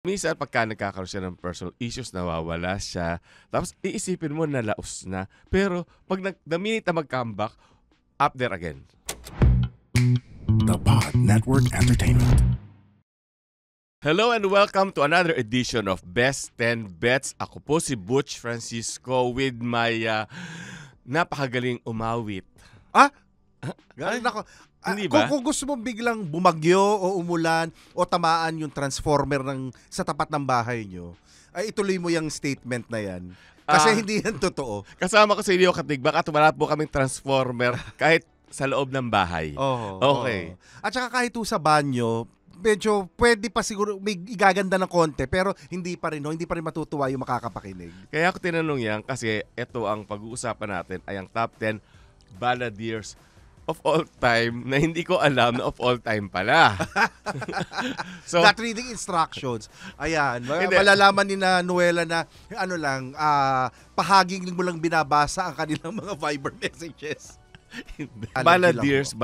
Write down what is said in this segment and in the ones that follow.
Minsan pagka nagkakaroon siya ng personal issues, nawawala siya. Tapos iisipin mo na laos na. Pero pag the minute na mag-comeback, up there again. The Pod Network Entertainment. Hello and welcome to another edition of Best 10 Bets. Ako po si Butch Francisco with my napakagaling umawit. Galing ako. Hindi ba? Kung gusto mo biglang bumagyo o umulan o tamaan yung transformer sa tapat ng bahay nyo, ay ituloy mo yung statement na yan. Kasi hindi yan totoo. Kasama ko sa inyo Katigbak at wala po kaming transformer kahit sa loob ng bahay. Okay. At saka kahit sa banyo, medyo pwede pa siguro may igaganda ng konti pero hindi pa rin matutuwa yung makakapakinig. Kaya ako tinanong yan kasi ito ang pag-uusapan natin ay ang top 10 balladeers of all time na hindi ko alam na of all time pala. So, not reading instructions. Ayan. Malalaman ni na Noela na pahaging mo lang binabasa ang kanilang mga Viber messages. Balladeers.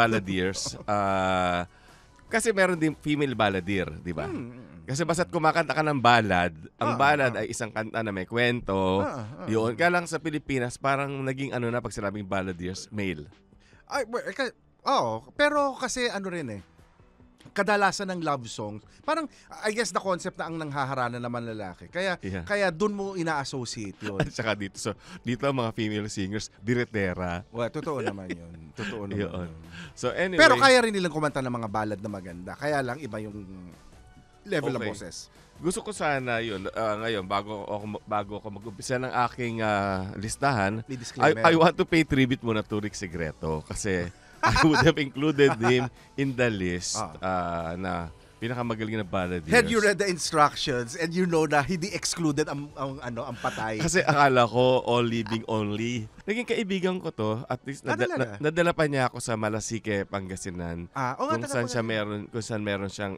Kasi meron din female balladeer, di ba? Kasi basta't kumakanta ka ng ballad, ang ballad ay isang kanta na may kwento. Yun. Kaya lang sa Pilipinas, parang naging pag sinabing balladeers, male. Pero kasi kadalasan ng love songs, parang I guess the concept na ang nanghaharana naman lalaki. Kaya doon mo ina-associate yun. At saka dito mga female singers, diretera. Well, totoo naman yun. Totoo naman yun. So anyway, pero kaya rin nilang kumanta ng mga ballad na maganda. Kaya lang iba yung level ng boses. Gusto ko sana yun, ngayon, bago ako mag-umpisa ng aking listahan, I want to pay tribute muna to Rick Segreto kasi I would have included him in the list na pinakamagaling na balladeers. Had you read the instructions and you know na hindi excluded ang patay? Kasi akala ko all living only. Naging kaibigan ko to, at least nadala pa niya ako sa Malasike, Pangasinan. Kung saan meron siyang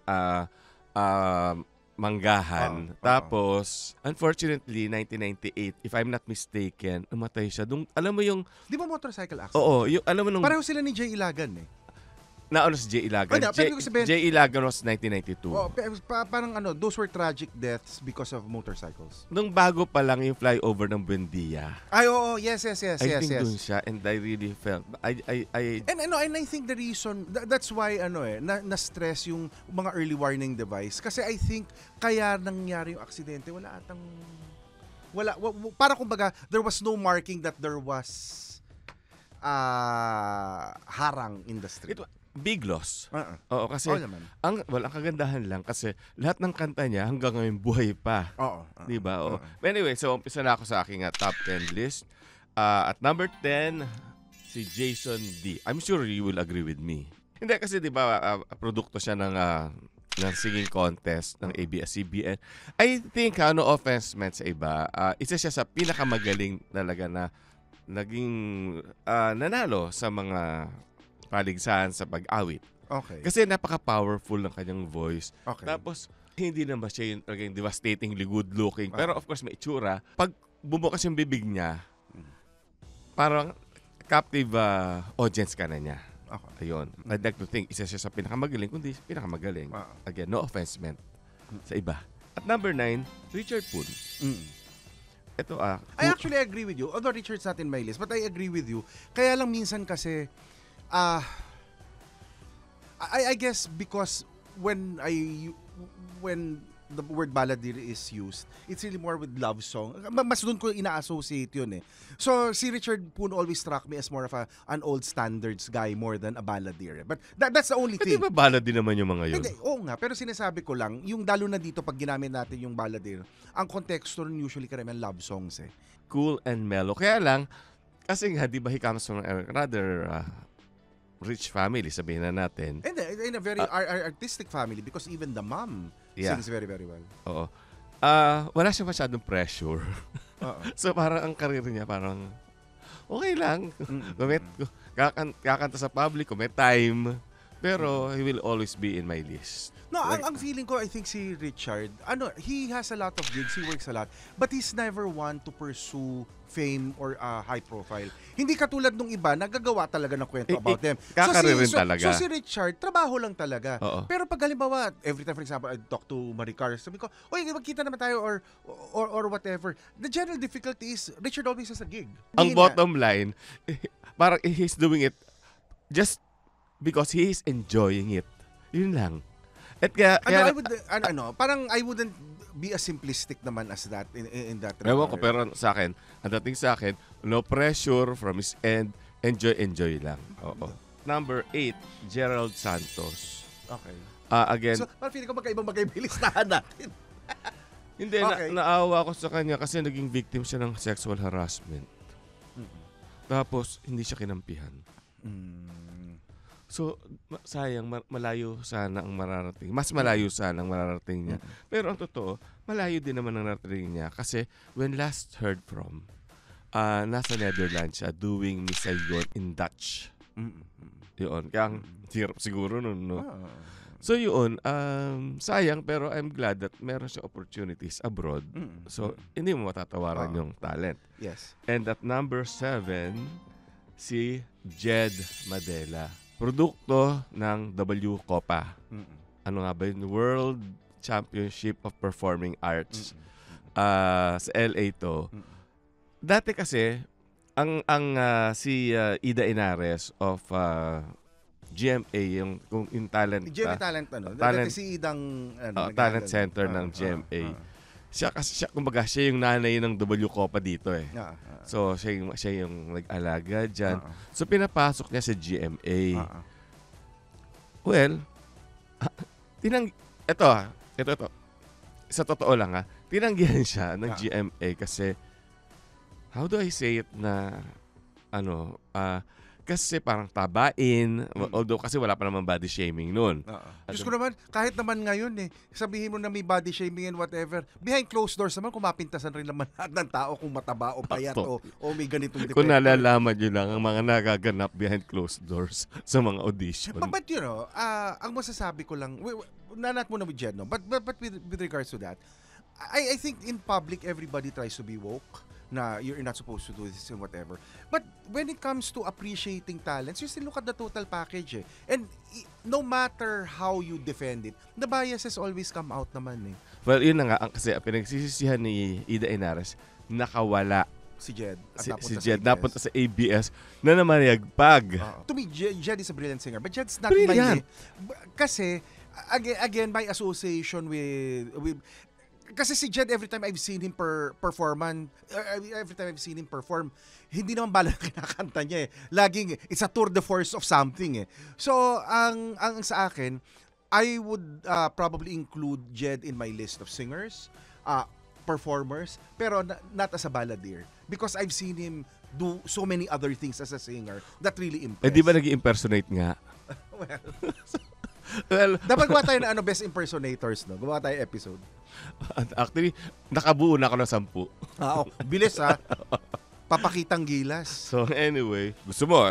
manggahan. Tapos, unfortunately, 1998, if I'm not mistaken, umatay siya. Alam mo yung... Di ba motorcycle accident? Oo. Alam mo nung... Pareho sila ni Jay Ilagan Naano si Jay Ilagan? Jay Ilagan was 1992. Parang those were tragic deaths because of motorcycles. Nung bago pa lang yung flyover ng Buendia. Ay, oo. Yes. I think dun siya and I really felt... And I think the reason, that's why na-stress yung mga early warning device. Kasi I think kaya nangyari yung aksidente, para kumbaga, there was no marking that there was harang in the street. Big loss. Oo, kasi ang kagandahan lang kasi lahat ng kanta niya hanggang ngayon buhay pa. Di ba? Anyway, so umpisa na ako sa aking top 10 list. At number 10, si Jason D. I'm sure you will agree with me. Hindi kasi di ba produkto siya ng singing contest ng ABS-CBN. I think no offense meant sa iba, isa siya sa pinakamagaling talaga na naging nanalo sa mga paligsahan sa pag-awit. Okay. Kasi napaka-powerful ng kanyang voice. Okay. Tapos, hindi naman siya yung talagang devastatingly good-looking. Pero of course, may itsura. Pag bumukas yung bibig niya, parang captive audience ka na niya. Okay. Ayun. I'd like to think, isa siya sa pinakamagaling, kundi pinakamagaling. Again, no offense meant sa iba. At number 9, Richard Poon. Ito I actually agree with you. Although Richard's not in my list, but I agree with you. Kaya lang minsan kasi I guess because when the word balladeer is used, it's really more with love song. Mas doon ko ina-associate yun . So si Richard Poon always struck me as more of an old standards guy more than a balladeer. But that's the only thing. Hindi ba ballad din naman yung mga yun? Hindi, oo nga. Pero sinasabi ko lang, yung lalo na dito pag ginamit natin yung balladeer, ang konteksto nun usually karamihan love songs . Cool and mellow. Kaya lang, kasi nga, di ba he comes from a rather rich family, sabihin na natin. And in a very artistic family because even the mom sings very, very well. Oo. Wala siya masyadong pressure. So parang ang karir niya parang okay lang. Kakanta sa public, kung may time. Pero he will always be in my list. No, ang feeling ko, I think si Richard, he has a lot of gigs, he works a lot, but he's never one to pursue fame or high profile. Hindi katulad nung iba, nagagawa talaga ng kwento about them. Kakaririn talaga. So si Richard, trabaho lang talaga. Oo. Pero pag halimbawa, every time, for example, I talk to Maricar, sabi ko, oy, magkita naman tayo or whatever. The general difficulty is, Richard always has a gig. Ang bottom line, parang he's doing it just because he is enjoying it. Yun lang. At kaya parang I wouldn't be as simplistic naman as that in that regard. Ewan ko, pero sa akin, ang dating sa akin, no pressure from his end, enjoy lang. Oo. Number 8, Gerald Santos. Okay. Again, so, parang feeling ko magkaibang listahan natin. Hindi, okay. Naawa ko sa kanya kasi naging victim siya ng sexual harassment. Tapos, hindi siya kinampihan. So, sayang, malayo sana ang mararating. Mas malayo sana ang mararating niya. Pero ang totoo, malayo din naman ang narating niya. Kasi when last heard from, nasa Netherlands siya doing Misa yun in Dutch. Yun. Kaya hirap siguro nun, no? So yun, sayang, pero I'm glad that meron siya opportunities abroad. So, hindi mo matatawaran yung talent. Yes. And at number 7, si Jed Madela. Produkto ng W Copa. Ano nga ba yun? World Championship of Performing Arts. Sa LA to. Dati kasi, si Ida Inares of GMA, yung talent. GMA talent, talent, si Idang talent center ng GMA. Siya, kumbaga, siya yung nanay ng W Copa dito eh. So, siya yung nag-alaga dyan. So, pinapasok niya sa GMA. Well, ito. Sa totoo lang tinanggihan siya ng GMA kasi, how do I say it na, kasi parang tabain, although kasi wala pa naman body shaming noon. Diyos ko naman, kahit naman ngayon sabihin mo na may body shaming and whatever, behind closed doors naman, kumapintasan rin naman lahat ng tao kung mataba o payat o may ganitong defect. Kung nalalaman nyo lang ang mga nagaganap behind closed doors sa mga audition. But you know, ang masasabi ko lang, nanat muna with Jed, no? But with regards to that, I think in public, everybody tries to be woke na you're not supposed to do this and whatever. But when it comes to appreciating talents, you still look at the total package And no matter how you defend it, the biases always come out naman Well, yun na nga, kasi pinagsisisihan ni Ida Inares, nakawala si Jed. Si Jed napunta sa ABS na namayagpag. To me, Jed is a brilliant singer. But Jed's not brilliant. Kasi, again, by association with kasi si Jed, every time I've seen him perform, hindi naman bala na kinakanta niya Laging, it's a tour de force of something So, ang sa akin, I would probably include Jed in my list of singers, performers, pero not as a balladeer. Because I've seen him do so many other things as a singer that really impressed. Di ba nag-impersonate nga? Well, dapat gumawa tayo na best impersonators, no? Gumawa tayo episode. Actually, nakabuo na ako ng 10. Bilis Papakitang gilas. So anyway, gusto mo,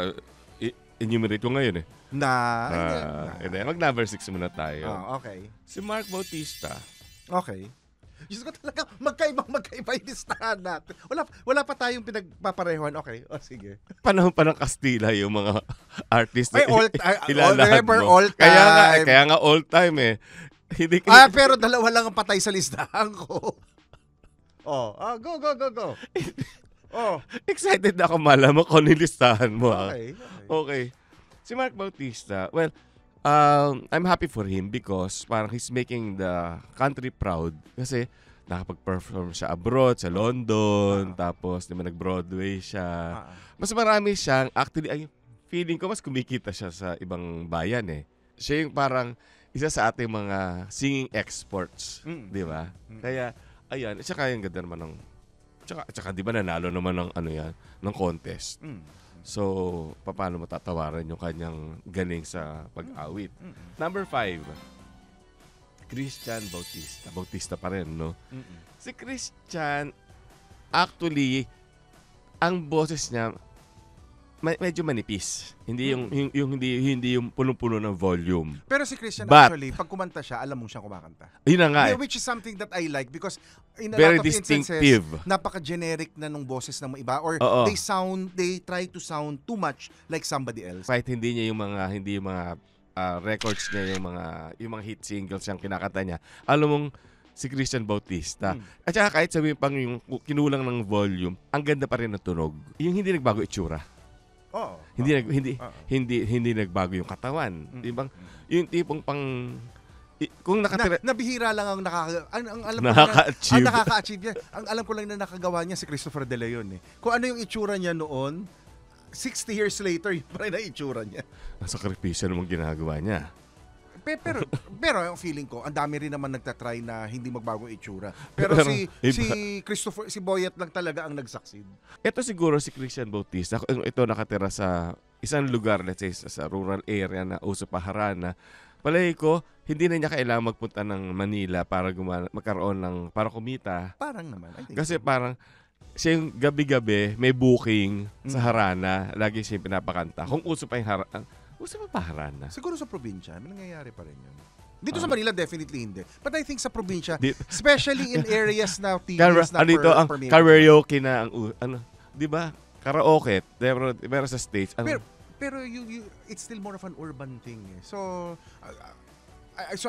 enumerate ko ngayon Mag number 6 muna tayo. Okay. Si Mark Bautista. Okay. Diyos ko talaga, magkaiba yung listahan natin. Wala pa tayong pinagpaparehuan. Okay, sige. Panahon pa ng Kastila yung mga artist na ilalahad mo. All time. Kaya nga all time Hindi pero dalawa lang ang patay sa listahan ko. Go. Excited na ako malaman kung nilistahan mo. Okay. Si Mark Bautista, well, I'm happy for him because parang he's making the country proud kasi nakapag-perform siya abroad, sa London, tapos nag-Broadway siya. Mas marami siyang, actually, feeling ko mas kumikita siya sa ibang bayan Siya yung parang isa sa ating mga singing exports, di ba? Kaya, ayan, tsaka yung ganda naman ng, tsaka di ba nanalo naman ng ng contest. So, paano matatawaran yung kanyang galing sa pag-awit? Number 5, Christian Bautista. Bautista pa rin, no? Si Christian, actually, ang boses niya, medyo manipis. Hindi hindi yung punong-puno ng volume. Pero si Christian actually, pag kumanta siya, alam mo siyang kumakanta. Yun na nga. Which is something that I like because in a very lot of distinctive. instances, napaka-generic na nung boses ng mga iba or they try to sound too much like somebody else. Kahit hindi yung mga records niya, yung mga hit singles siyang kinakanta niya. Alam mong si Christian Bautista. At saka kahit sabihin pang yung kinulang ng volume, ang ganda pa rin ng tunog. Yung hindi nagbago itsura. Hindi nagbago yung katawan. Diba? Yung tipong pang kung nabihira lang ang nakaka-achieve. Nakaka-achieve niya. Ang alam ko lang na nakagawa niya si Christopher De Leon eh. Kung ano yung itsura niya noon, 60 years later, yun pa rin ang itsura niya. Sakripisyo namang ginagawa niya. Pero yung feeling ko, ang dami rin naman nagtatry na hindi magbagong itsura. Pero si Christopher, si Boyet lang talaga ang nag-succeed. Ito siguro si Christian Bautista. Ito nakatira sa isang lugar, let's say sa rural area na uso pa harana. Palagi ko, hindi na niya kailangan magpunta ng Manila para magkaroon para kumita. Parang naman. Kasi parang siya yung gabi-gabi may booking sa harana. Lagi siya yung pinapakanta. Kung uso pa yung harana. Uso pa harana? Siguro sa probinsya, may nangyayari pa rin yun. Dito sa Manila, definitely hindi. But I think sa probinsya, especially in areas na TVs na ang karaoke na ang di ba? Karaoke, pero sa States. Pero it's still more of an urban thing. Eh. So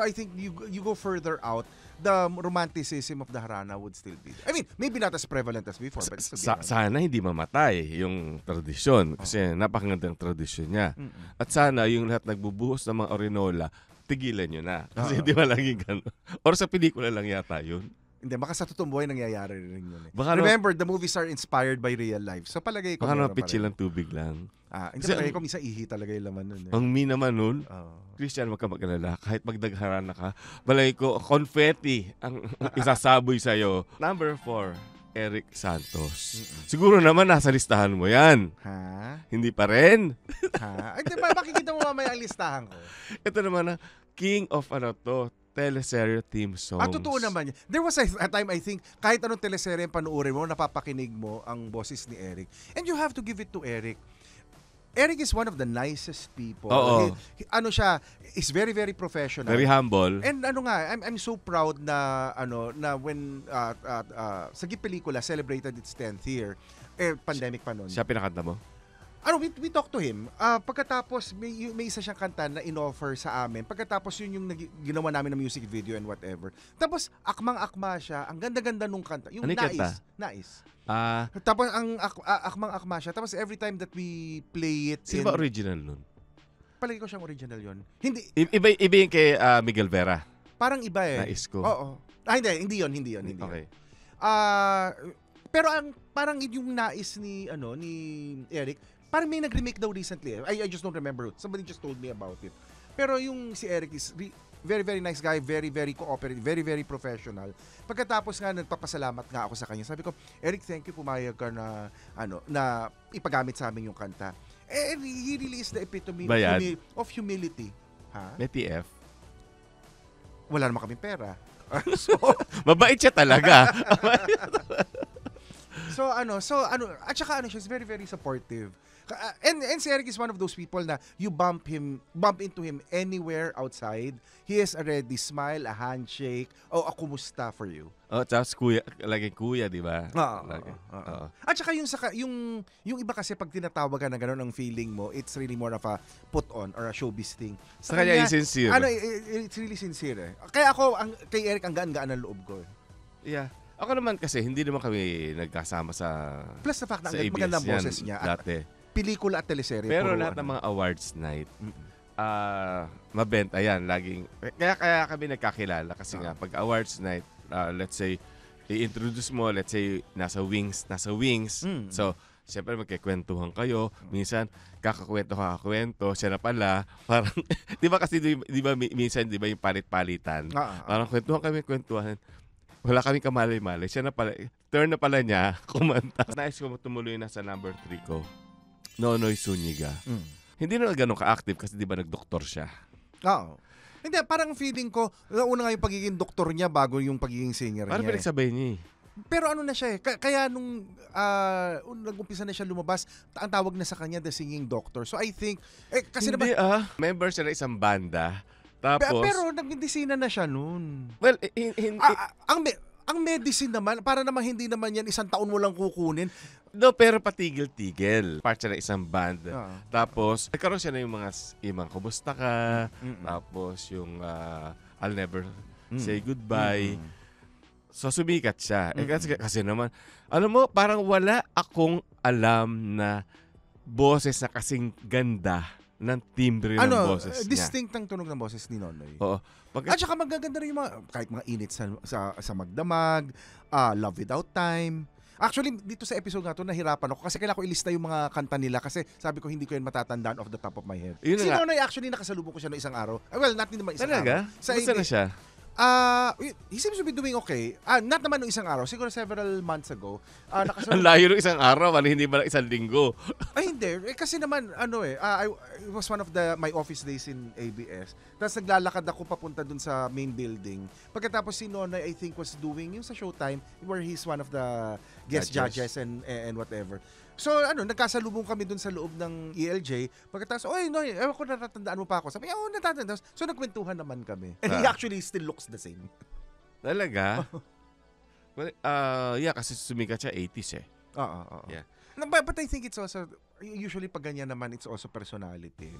I think you go further out, the romanticism of the harana would still be there. I mean, maybe not as prevalent as before. But sana hindi mamatay yung tradisyon. Kasi napakagandang tradisyon niya. At sana yung lahat nagbubuhos ng mga orinola, tigilan nyo na. Kasi hindi malaging gano'n. Or sa pelikula lang yata yun. Hindi, baka sa totoong buhay nangyayari rin yun. Eh. Remember, the movies are inspired by real life. So palagay ko. Baka naman pitch lang tubig lang. Hindi palagay ko minsan ihi talaga yung laman nun. Eh. Ang mi naman nun, Christian, wag ka mag-alala. Kahit magdagharana ka, balay ko, confetti ang isasaboy sa'yo. Number 4, Eric Santos. Siguro naman nasa listahan mo yan. Ha? Hindi pa rin? Ha? Ay, diba, makikita mo mamaya ang listahan ko. Ito naman na, king of teleserye theme songs. Totoo naman yan. There was a time, I think, kahit anong teleserye ang panuorin mo, napapakinig mo ang boses ni Eric. And you have to give it to Eric. Eric is one of the nicest people. Is very, very professional. Very humble. And I'm so proud na when Sagip Pelikula celebrated its 10th year, pandemic pa noon. Siya pinakanta mo? We talked to him. Pagkatapos, may isa siyang kanta na in-offer sa amin. Pagkatapos, yun yung ginawa namin na music video and whatever. Tapos, akmang-akma siya. Ang ganda-ganda nung kanta. Yung Nais. Tapos, ang akmang-akma siya. Tapos, every time that we play it... Sino ba original nun? Palagi ko siyang original yun. Hindi. Iba yung kay Miguel Vera? Parang iba eh. Nais ko. Oo. Hindi yun. Okay. Pero parang yung Nais ni Eric, parang may nag-remake daw recently. I just don't remember. Somebody just told me about it. Pero yung si Eric is very, very nice guy, very, very cooperative, very, very professional. Pagkatapos nga, nagpapasalamat nga ako sa kanya. Sabi ko, Eric, thank you, pumayag ka na ipagamit sa amin yung kanta. He really is the epitome of humility. Ha? May TF? Wala naman kaming pera. Mabait siya talaga. At saka she's very, very supportive. And si Eric is one of those people na you bump into him anywhere outside. He has a ready smile, a handshake, a kumusta for you. Tapos laging kuya, di ba? At saka yung iba kasi pag tinatawag ka na gano'n ang feeling mo, it's really more of a put on or a showbiz thing. Sa kanya yung sincere. It's really sincere eh. Kaya ako, kay Eric, ang gaan-gaan ng loob ko. Yeah. Ako naman kasi, hindi naman kami nagkasama sa plus the fact na magandang boses niya. Dati. Pelikula at teleserye. Pero lahat ng mga awards night, mabenta yan. Laging, kaya kami nagkakilala. Kasi nga, pag awards night, let's say, i-introduce mo, let's say, nasa wings. So, siyempre magkikwentuhan kayo. Minsan, kakakwento, siya na pala. Parang, di ba kasi, di ba minsan, di ba yung palit-palitan? Parang kwentuhan. Wala kaming kamalay-malay. Siya na pala, turn na pala niya, kumanta. Nais ko tumuloy na sa number 3 ko. Nonoy Zuniga. Hindi na ganun ka-active kasi di ba nag-doktor siya? Oo. Hindi, parang feeling ko, una nga yung pagiging doktor niya bago yung pagiging singer niya. Parang pinagsabay niya eh. Pero ano na siya eh, kaya nung nag-umpisa na siya lumabas, ang tawag na sa kanya The Singing Doctor. So I think, kasi hindi member siya ng isang banda. Tapos, pero nag-medicina na siya noon. Well, ang medicine naman, para naman hindi naman yan 1 taon mo lang kukunin. No, pero patigil-tigil. Part siya ng isang band. Tapos, nagkaroon siya na yung mga kumusta ka. Tapos, yung I'll Never Say Goodbye. So, sumikat siya. Kasi naman, alam mo, parang wala akong alam na boses na kasing ganda ng timbre ng boses niya. Distinct ang tunog ng boses ni Nonoy. Oo. At saka magaganda rin yung kahit mga init sa magdamag, Love Without Time. Actually, dito sa episode nga to, nahirapan ako kasi kailangan ko ilista yung mga kanta nila kasi sabi ko hindi ko yan matatandaan off the top of my head. Si Nonoy actually nakasalubong ko siya noong isang araw. Well, not naman isang araw. Talaga? Saan na siya? He seems to be doing okay. Not naman nung isang araw, siguro several months ago. Ang layo ng isang araw, hindi ba isang linggo? Ay, hindi. Kasi naman, it was one of my office days in ABS. Tapos naglalakad ako papunta dun sa main building. Pagkatapos si Nonoy, I think, was doing yung sa Showtime where he's one of the guest judges and whatever. So, nagkasalubong kami dun sa loob ng ELJ. Pagkatapos, Noy, ewan ko natatandaan mo pa ako. Sabi, natatandaan. So, nagkwentuhan naman kami. And he actually still looks the same. Talaga? Well, kasi sumikat siya 80s eh. Oo. Yeah. But I think it's also, usually pag ganyan naman, it's also personality.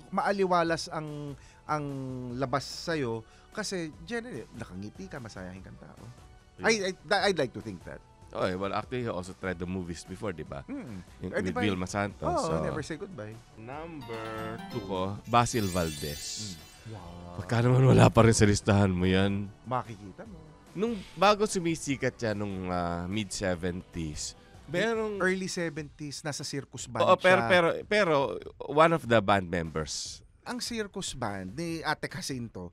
Maaliwalas ang labas sa'yo kasi, generally, nakangiti ka, masayahin kang tao. I'd like to think that. Well, actually, he also tried the movies before, di ba? With Vilma Santos. Never Say Goodbye. Number 2 ko, Basil Valdez. Wow. Pagka naman wala pa rin sa listahan mo yan. Makikita mo. Nung bago sumisikat siya nung mid-70s, early 70s, nasa circus band siya. Pero one of the band members. Ang circus band ni Ate Jacinto,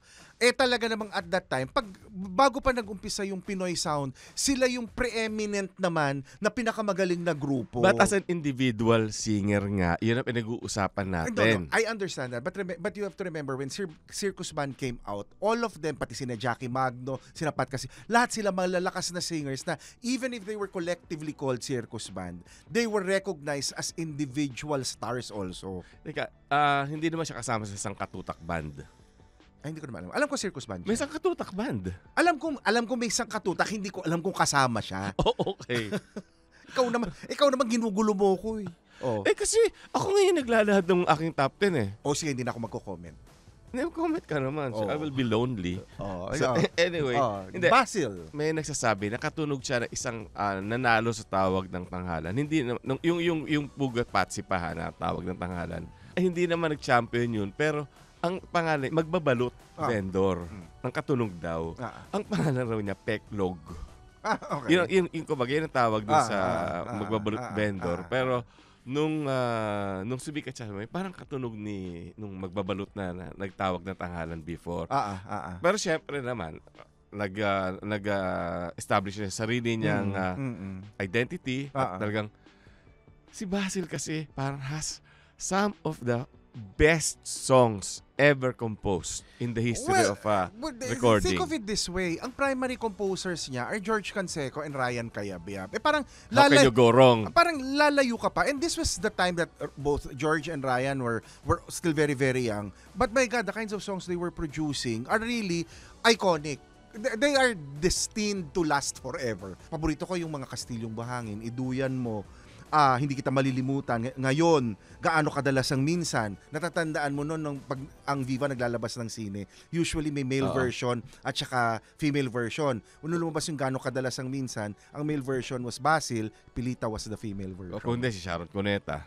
talaga namang at that time, bago pa nag-umpisa yung Pinoy Sound, sila yung preeminent naman na pinakamagaling na grupo. But as an individual singer nga, yun ang pinag-uusapan natin. No, I understand that. But you have to remember, when circus band came out, all of them, pati sina Jackie Magno, sina Pat kasi, lahat sila malalakas na singers na even if they were collectively called circus band, they were recognized as individual stars also. Hindi naman siya kasama sa isang katutak band. Ay, hindi ko naman alam. Alam ko circus band siya. May isang katutak band. Alam ko may isang katutak, hindi ko alam kung kasama siya. Okay. ikaw naman ginugulo mo ko eh. Kasi ako ngayon naglalahad ng aking top 10 eh. Sige, hindi na ako magko-comment. Comment ka naman. So I will be lonely. Anyway, Basil. May nagsasabi na katunog siya ng isang nanalo sa tawag ng tanghalan. Hindi yung Pugat Patsi pa na tawag ng tanghalan. Hindi naman nag-champion yun, pero ang pangalan, Magbabalot vendor ng katunog daw. Ang pangalan raw niya, Peklog. Okay. Yung kumbaga, yun ang tawag dun sa Magbabalot vendor. Pero nung sumikat siya, parang katunog nung Magbabalot na nagtawag ng tanghalan before. Pero syempre naman, nag-establish niya sarili niyang identity. At talagang, si Basil kasi parang has some of the best songs ever composed in the history of recording. Think of it this way. Ang primary composers niya are George Canseco and Ryan Cayabyab. Parang how can you go wrong? Parang lalayo ka pa. And this was the time that both George and Ryan were still very, very young. But my God, the kinds of songs they were producing are really iconic. They are destined to last forever. Paborito ko yung mga Kastilyong Bahangin, Iduyan Mo, Hindi Kita Malilimutan. Ngayon, Gaano Kadalas Ang Minsan. Natatandaan mo noon pag ang Viva naglalabas ng sine. Usually may male version at saka female version. Nung lumabas yung Gaano Kadalas Ang Minsan, ang male version was Basil, Pilita was the female version. Kung hindi, si Sharon Cuneta.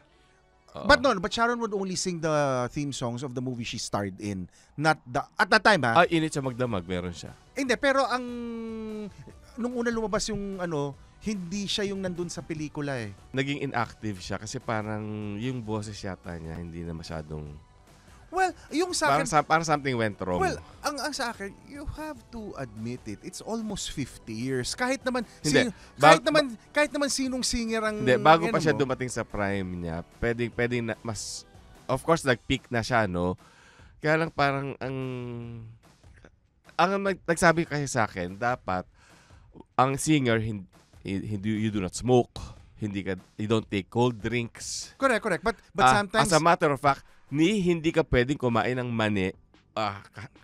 But Sharon would only sing the theme songs of the movie she starred in. Not at that time, Init Sa Magdamag, meron siya. Hindi, pero nung una lumabas yung hindi siya yung nandun sa pelikula eh. Naging inactive siya kasi parang yung boses yata niya hindi na masyadong... Well, yung sa akin... Parang something went wrong. Well, ang sa akin, you have to admit it. It's almost 50 years. Kahit naman... kahit naman sinong singer ang... Hindi, bago pa siya dumating sa prime niya, pwedeng na, mas... Of course, nag-peak na siya, no? Kaya lang parang ang nagsabi kasi sa akin, dapat ang singer, you do not smoke. You don't take cold drinks. Correct. But sometimes... As a matter of fact, hindi ka pwedeng kumain ng mani,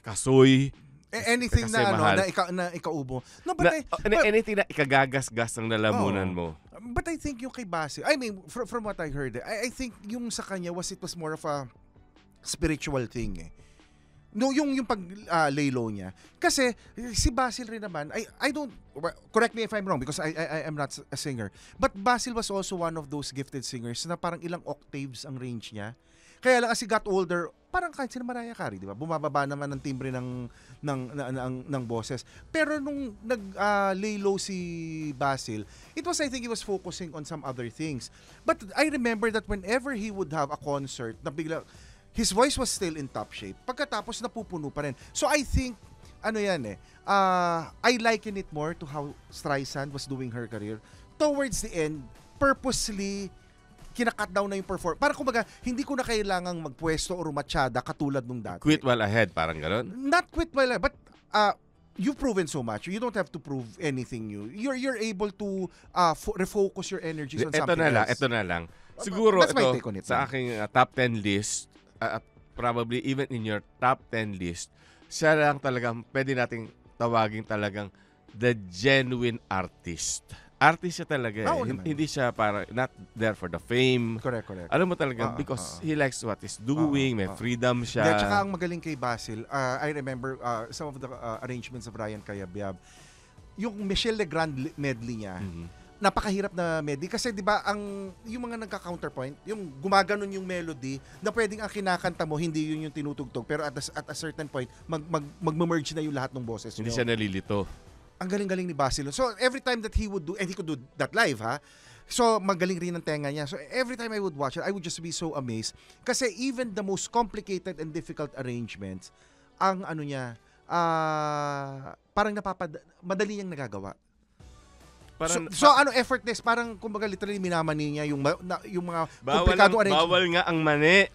kasoy, anything na ikaubo. No, but anything na ikagagasgas ng lalamunan mo. But I think yung kay Basil, I mean, from what I heard, I think yung sa kanya it was more of a spiritual thing eh. No, yung pag lay low niya. Kasi si Basil rin naman, I don't, correct me if I'm wrong because I am not a singer. But Basil was also one of those gifted singers na parang ilang octaves ang range niya. Kaya lang as he got older, parang kahit sila Mariah Carey, di ba? Bumababa naman ang timbre ng boses. Pero nung lay low si Basil, I think he was focusing on some other things. But I remember that whenever he would have a concert, na bigla, his voice was still in top shape. Pagkatapos napupuno pa rin. So I think I liken it more to how Streisand was doing her career. Towards the end, purposely kinakat down na yung perform. Para kumbaga, hindi ko na kailangang magpwesto o rumatsyada katulad nung dati. Quit while ahead, parang gano'n? Not quit while ahead, but you've proven so much. You don't have to prove anything new. You're able to refocus your energies on something else. Ito na lang. Siguro ito, sa aking top 10 list, probably even in your top 10 list, siya lang talagang pwede nating tawagin talagang the genuine artist. Artist siya talaga eh. Hindi siya para not there for the fame. Correct. Alam mo talaga because he likes what he's doing, may freedom siya. Tsaka ang magaling kay Basil, I remember some of the arrangements of Ryan Cayabyab. Yung Michel Legrand medley niya, napakahirap na medley kasi 'di ba yung mga nagka-counterpoint, yung gumaganon yung melody na pwedeng ang kinakanta mo hindi yun yung tinutugtog pero at a certain point magme-merge na yung lahat ng boses. Hindi siya nalilito. Ang galing-galing ni Basil. So every time that he would do, and he could do that live ha. So magaling rin ang tenga niya. So every time I would watch it, I would just be so amazed kasi even the most complicated and difficult arrangements, ang parang madali niyang nagagawa. So effortless, parang kumbaga literally minamani niya yung mga komplikadong arrangements. Bawal nga ang mani.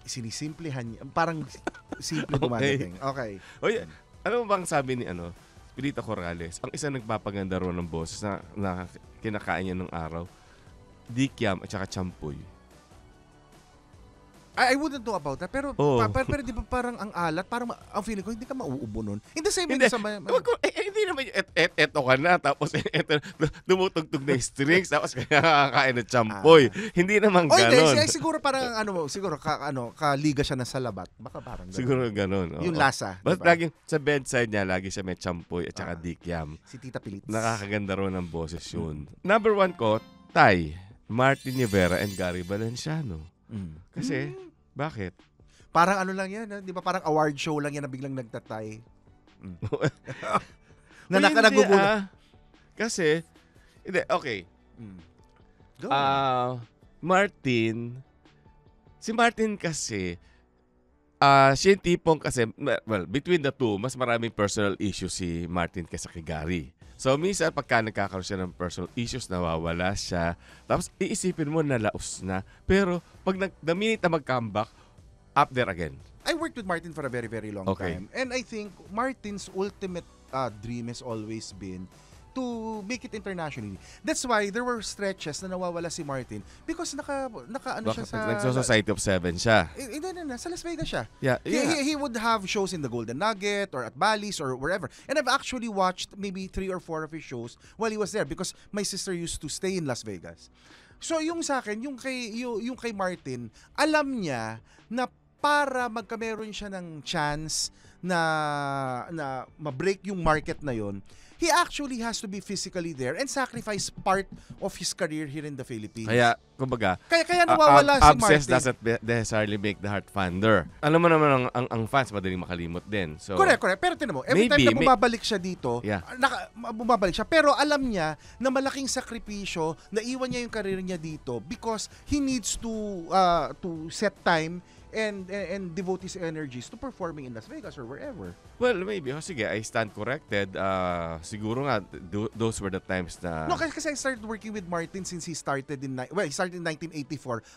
Sinisimplihan niya. Parang simple dumadating. Okay. Oy, ano bang sabi ni Spirito Corrales? Ang isa nagpapaganda ro ng boses na kinakain niya nung araw, dikyam at saka champoy. I wouldn't know about that. Pero di ba parang ang alat, parang ang feeling ko, hindi ka mauubo nun. In the same way sa hindi naman eto ka na, tapos dumutugtog na yung strings, tapos kakain ng champoy. Hindi naman ganon. Siguro parang kaliga siya na salabat. Baka parang ganon. Siguro ganon. Yung lasa. But laging sa bedside niya, lagi siya may champoy at saka dikyam. Si Tita Pilits. Nakakaganda ro ng boses yun. Number 1 ko, Tay, Martin Rivera and Gary Valenciano. Kasi, bakit? Parang lang yan, di ba? Parang award show lang yan na biglang nagtatay. Na nagugulat. Kasi, okay. Si Martin kasi, siya yung tipong kasi, between the two, mas maraming personal issues si Martin kaysa kay Gary. So, minsan, pagka nagkakaroon siya ng personal issues, nawawala siya. Tapos, iisipin mo na laos na. Pero, pag the minute na mag-comeback, up there again. I worked with Martin for a very, very long time. And I think Martin's ultimate dream has always been to make it internationally. That's why there were stretches na nawawala si Martin because siya sa... Nagso-Society of Seven siya. Sa Las Vegas siya. Yeah. He would have shows in the Golden Nugget or at Bally's or wherever. And I've actually watched maybe 3 or 4 of his shows while he was there because my sister used to stay in Las Vegas. So yung sa akin, yung kay Martin, alam niya na para magkameron siya ng chance na ma-break yung market na yon, he actually has to be physically there and sacrifice part of his career here in the Philippines. Kaya, kumbaga, kaya nawawala si Martin. Obsessed doesn't necessarily make the heart fonder. Alam mo naman, ang fans madaling makalimot din. So, correct. Pero tinan mo, every time na bumabalik siya dito, bumabalik siya. Pero alam niya na malaking sakripisyo na iwan niya yung career niya dito because he needs to set time and devote his energies to performing in Las Vegas or wherever. Well, maybe. Sige, I stand corrected. Siguro nga, those were the times na... No, kasi I started working with Martin since he started in 1984.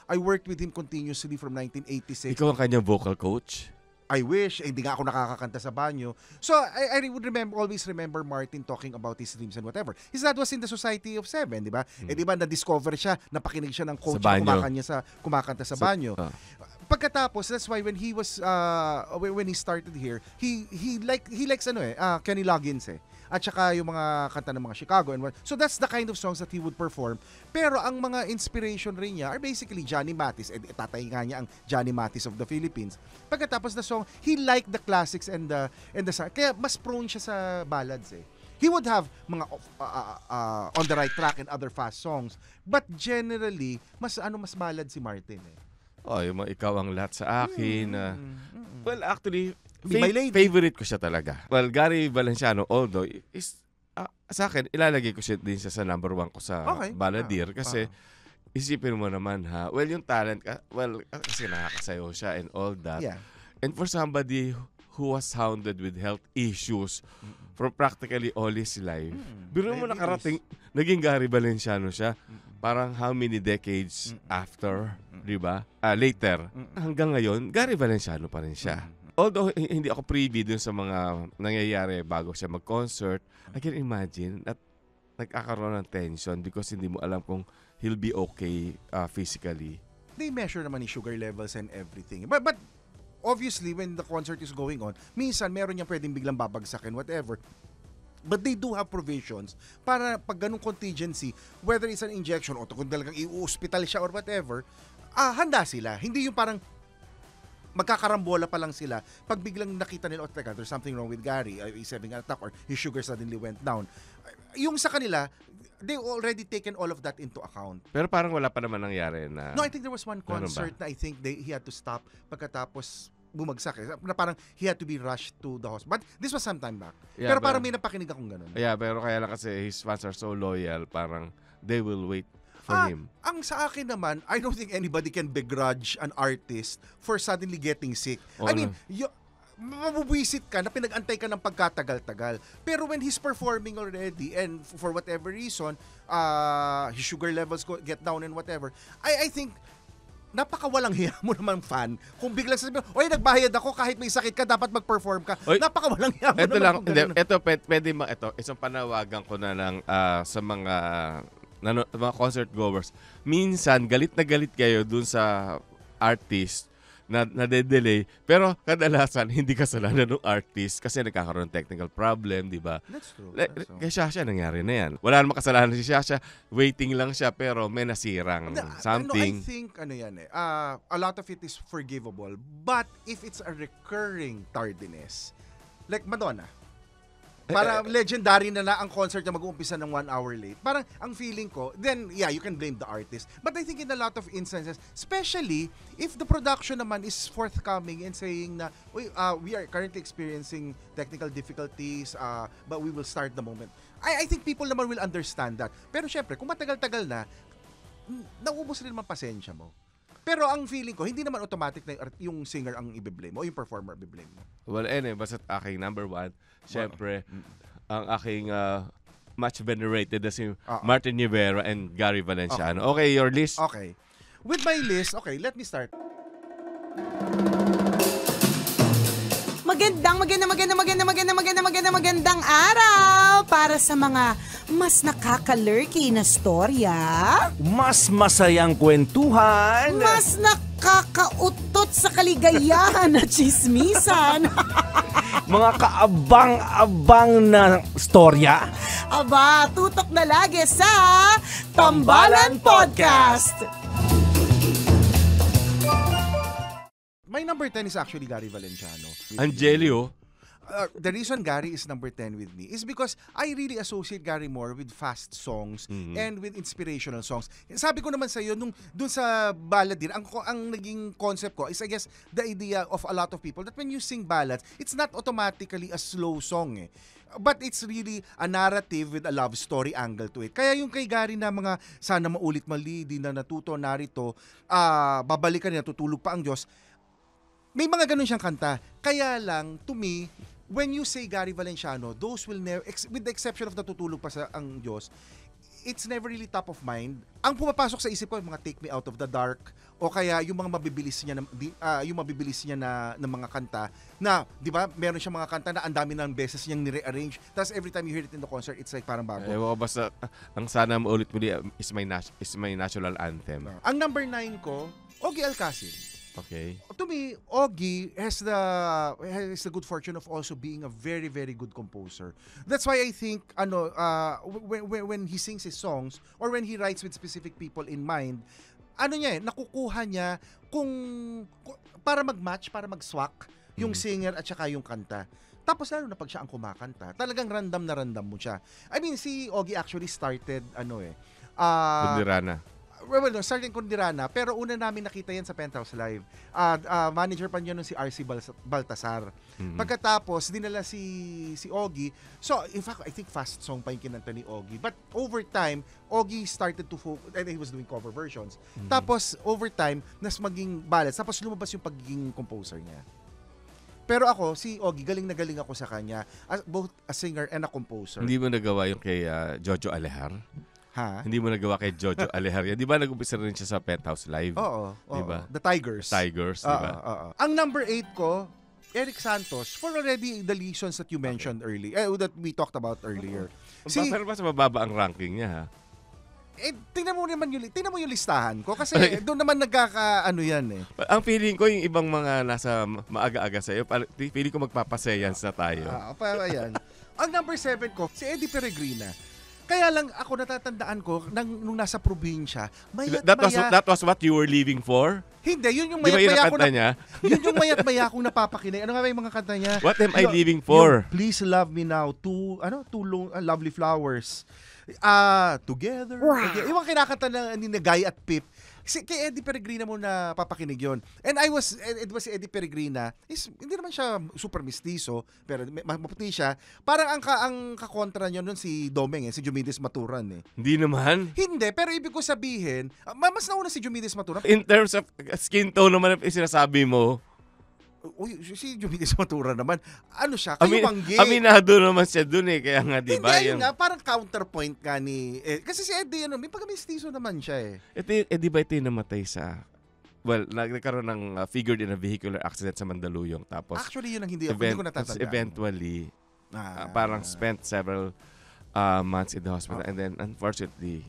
I worked with him continuously from 1986. Ikaw ang kanyang vocal coach? I wish, hindi nga ako nakakakanta sa banyo. So, I would always remember Martin talking about his dreams and whatever. His dad was in the Society of Seven, di ba? Di ba, na-discover siya, napakinig siya ng coach na kumakanta sa banyo. Pagkatapos, that's why when he was, when he started here, he likes Kenny Loggins at saka yung mga kanta ng mga Chicago and what. So that's the kind of songs that he would perform. Pero ang mga inspiration rin niya are basically Johnny Mathis. Tatay nga niya ang Johnny Mathis of the Philippines. Pagkatapos the song, he liked the classics and the kaya mas prone siya sa ballads He would have mga On the Right Track and other fast songs, but generally mas ballad si Martin yung mga Ikaw ang Lahat sa Akin. Well, actually, favorite ko siya talaga. Well, Gary Valenciano, although, sa akin, ilalagay ko siya din sa number 1 ko sa balladeer. Kasi, isipin mo naman well, yung talent, kasi nakakasayaw siya and all that. Yeah. And for somebody who was hounded with health issues for practically all his life, biro mo nakarating, naging Gary Valenciano siya. Parang how many decades after, di ba? Later, hanggang ngayon, Gary Valenciano pa rin siya. Although hindi ako privy dun sa mga nangyayari bago siya mag-concert, I can imagine at nagkakaroon ng tension because hindi mo alam kung he'll be okay physically. They measure naman yung sugar levels and everything. But obviously, when the concert is going on, minsan meron niyang pwedeng biglang babagsakin, whatever. But they do have provisions para pag ganung contingency, whether it's an injection o kung talagang i-hospital siya or whatever, handa sila. Hindi yung parang magkakarambola pa lang sila pag biglang nakita nila, there's something wrong with Gary, he's having an attack or his sugar suddenly went down. Yung sa kanila, they already taken all of that into account. Pero parang wala pa naman nangyari na... No, I think there was one concert na I think he had to stop pagkatapos bumagsak na parang he had to be rushed to the hospital. But this was some time back. Yeah, pero parang may napakinig akong ganun. Yeah, pero kaya lang kasi his fans are so loyal, parang they will wait for him. Ang sa akin naman, I don't think anybody can begrudge an artist for suddenly getting sick. I mean, mabubwisit ka na pinag-antay ka ng pagkatagal-tagal. Pero when he's performing already and for whatever reason, his sugar levels get down and whatever, I think napakawalang hiya mo naman fan kung biglang sasabihin, oy, nagbayad ako kahit may sakit ka, dapat mag-perform ka. Oy, napakawalang hiya mo ito naman. Pwede isang panawagan ko na lang sa mga concert goers. Minsan, galit na galit kayo dun sa artist na nade-delay, pero kadalasan hindi kasalanan ng artist kasi nagkakaroon ng technical problem, di ba? That's true. Kay Shasha nangyari na yan. Wala namang kasalanan si Shasha, waiting lang siya pero may nasirang something. I think a lot of it is forgivable, but if it's a recurring tardiness, like Madonna, para legendary na ang concert na mag-uumpisa ng 1 hour late. Parang ang feeling ko, then yeah, you can blame the artist. But I think in a lot of instances, especially if the production naman is forthcoming and saying na, we are currently experiencing technical difficulties, but we will start the moment. I think people naman will understand that. Pero syempre, kung matagal-tagal na, nauubos rin naman pasensya mo. Pero ang feeling ko, hindi naman automatic na yung singer ang i-blame mo o yung performer i-blame mo. Well, anyway, basta aking number 1, syempre, ang aking much venerated na si Martin Rivera and Gary Valenciano. Okay, your list? Okay. With my list, let me start. Magandang araw para sa mga mas nakakalurky na storya, mas masayang kwentuhan, mas nakakautot sa kaligayahan na chismisan, mga kaabang-abang na storya. Aba, tutok na lagi sa Tambalan Podcast. My number 10 is actually Gary Valenciano. Angelio. The reason Gary is number 10 with me is because I really associate Gary more with fast songs and with inspirational songs. Sabi ko naman sa iyo, dun sa balladeer, ang naging concept ko is I guess the idea of a lot of people that when you sing ballads, it's not automatically a slow song but it's really a narrative with a love story angle to it. Kaya yung kay Gary na mga sana maulit mali, di na natuto, narito, babalikan niya, tutulog pa ang Diyos, may mga ganun siyang kanta. Kaya lang, to me, when you say Gary Valenciano, those will never, with the exception of Natutulog pa sa ang Diyos, it's never really top of mind. Ang pumapasok sa isip ko, yung mga Take Me Out of the Dark, o kaya yung mga mabibilis niya na mga kanta na, di ba, meron siyang mga kanta na ang dami ng beses niyang nire-arrange. Tapos every time you hear it in the concert, it's like parang bago. Basta, ang sana maulit muli is my national anthem. Ang number 9 ko, Ogie Alcacid. Okay. To me, Ogie has the good fortune of also being a very, very good composer. That's why I think when he sings his songs or when he writes with specific people in mind, nakukuha niya para mag-match, para mag-swak yung singer at saka yung kanta. Tapos lalo na pag siya ang kumakanta, talagang random na random mo siya. I mean, si Ogie actually started Kundirana. Starting Kundirana, pero una namin nakita yan sa Penthouse Live. Manager pa niya nun si R.C. Baltasar. Pagkatapos, dinala si Ogie. So, in fact, I think fast song pa yung kinanta ni Ogie. But over time, Ogie started to focus, and he was doing cover versions. Tapos, over time, nas maging ballads. Tapos lumabas yung pagiging composer niya. Pero ako, si Ogie, galing na galing ako sa kanya. Both a singer and a composer. Hindi mo nagawa yung kay Jojo Alehar? Ha? Hindi mo nagawa kay Jojo Alejaria. Di ba nag-umpisa rin siya sa Penthouse Live? Oo. Diba? The Tigers. Di ba? Ang number 8 ko, Eric Santos, for already the reasons that you mentioned earlier, that we talked about earlier. Pero mas mababa ang ranking niya, ha? Tingnan mo yung listahan ko kasi doon naman yan eh. Ang feeling ko, yung ibang mga nasa maaga-aga sa'yo, feeling ko magpapasayans na tayo. Ayan. Ang number 7 ko, si Eddie Peregrina. Kaya lang ako natatandaan ko nung nasa probinsya, That was what you were leaving for? Hindi, yun yung mayat-maya ko yun yung mayat-maya kong napapakinig. Ano nga ba yung mga kanta niya? What am I leaving for? Please love me now. Two lovely flowers. Together. Wow. Okay. Yung kinakanta ni Guy at Pip. Kay Eddie Peregrina mo na papakinig yun. And it was si Eddie Peregrina, hindi naman siya super mistiso, pero maputi siya. Parang ang kakontra niya nun si Domeng, si Jumides Maturan eh. Hindi naman. Hindi, pero ibig ko sabihin, mas nauna si Jumides Maturan. In terms of skin tone naman ang sinasabi mo, si Jumides Maturan naman, ano siya, kayo manggi. Aminado naman siya dun eh, kaya nga diba? Hindi, nga, parang counterpoint nga ni, kasi si Eddie, may pagka-mistiso naman siya eh. Di ba ito yung namatay sa, nagkaroon ng figured in a vehicular accident sa Mandaluyong, tapos actually yun ang hindi ko natatandaan. Eventually, parang spent several months in the hospital, and then unfortunately,